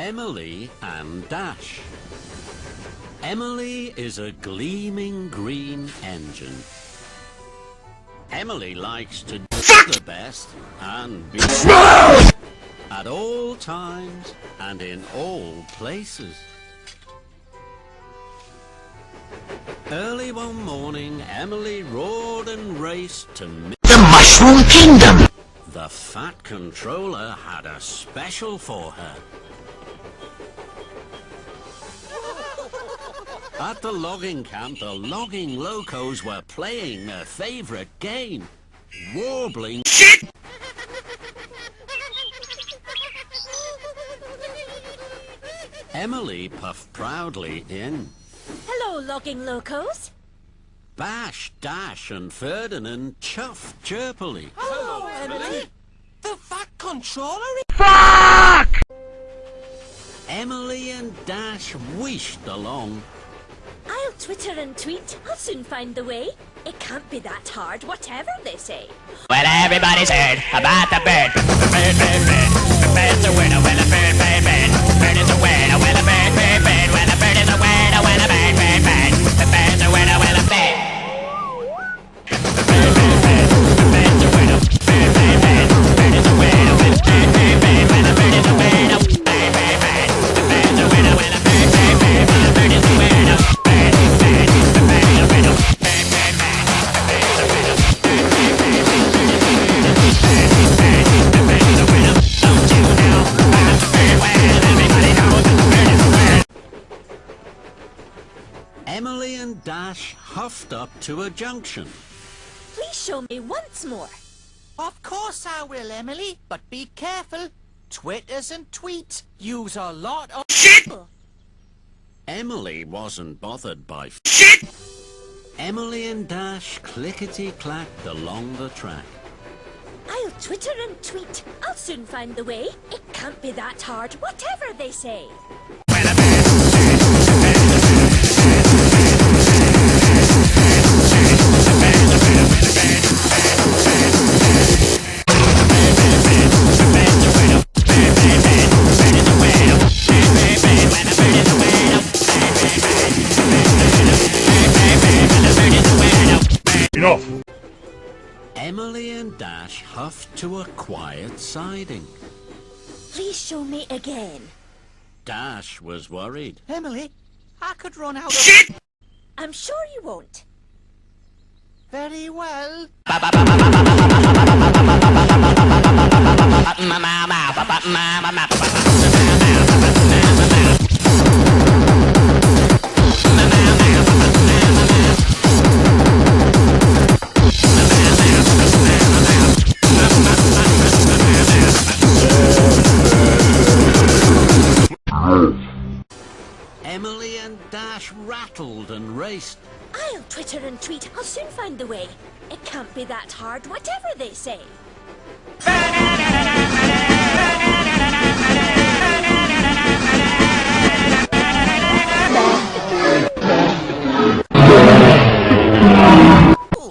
Emily and Dash. Emily is a gleaming green engine. Emily likes to do the best and be at all times and in all places. Early one morning, Emily roared and raced to the Mushroom Kingdom. The Fat Controller had a special for her. At the logging camp, the logging locos were playing their favorite game, warbling shit. Emily puffed proudly in. Hello, logging locos. Bash, Dash and Ferdinand chuffed chirpily. Hello, Emily. The Fat Controller is... Fuck! Emily and Dash wheeshed along. I'll Twitter and tweet. I'll soon find the way. It can't be that hard, whatever they say. Well, everybody's heard about the bird. The bird, bird, bird. The bird's a winner. Well, a bird, bird, bird. The bird is a winner. Well, a bird, bird, bird. Well, a bird is a winner. Well, a bird, bird, bird. The bird's a winner. Well, a bird. The bird, bird, bird. The bird's a winner. Bird, bird, bird. The bird is a winner. Well, a bird, bird, bird. Well, a bird is a winner. Bird, bird, bird. The bird's a winner. Well, a bird, bird, bird. Well, a bird is a winner. Bird, bird. The bird is a winner. Bird, bird, bird. The bird's a winner. Bird, bird, bird. The bird is a winner. The bird is a winner. Don't you know about the bird? Well, everybody knows that the bird is a winner. Emily and Dash huffed up to a junction. Please show me once more. Of course I will, Emily, but be careful. Twitters and tweets use a lot of shit. Emily wasn't bothered by shit. Emily and Dash clickety-clacked along the track. I'll Twitter and tweet. I'll soon find the way. It can't be that hard, whatever they say. Enough! Emily and Dash huffed to a quiet siding. Please show me again. Dash was worried. Emily, I could run out of shit. I'm sure you won't. Very well. Emily and Dash rattled and raced. I'll Twitter and tweet. I'll soon find the way. It can't be that hard, whatever they say.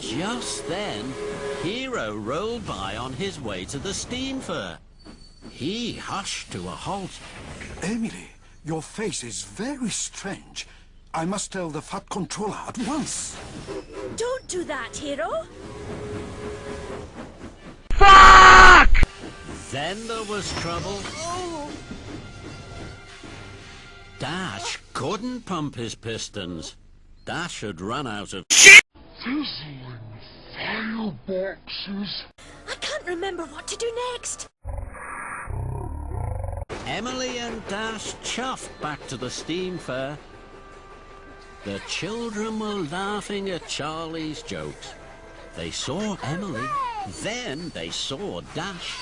Just then, Hero rolled by on his way to the steam fair. He hushed to a halt. Emily, your face is very strange. I must tell the Fat Controller at once. Don't do that, Hero. Fuck! Then there was trouble. Dash couldn't pump his pistons. Dash had run out of Fizzling fireboxes. I can't remember what to do next. Emily and Dash chuffed back to the steam fair. The children were laughing at Charlie's jokes. They saw Emily, then they saw Dash.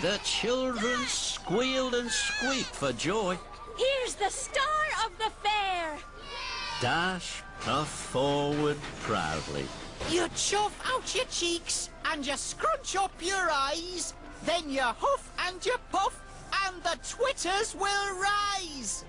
The children squealed and squeaked for joy. Here's the star of the fair. Dash puffed forward proudly. You chuff out your cheeks and you scrunch up your eyes. Then you huff and you puff and the Twitters will rise.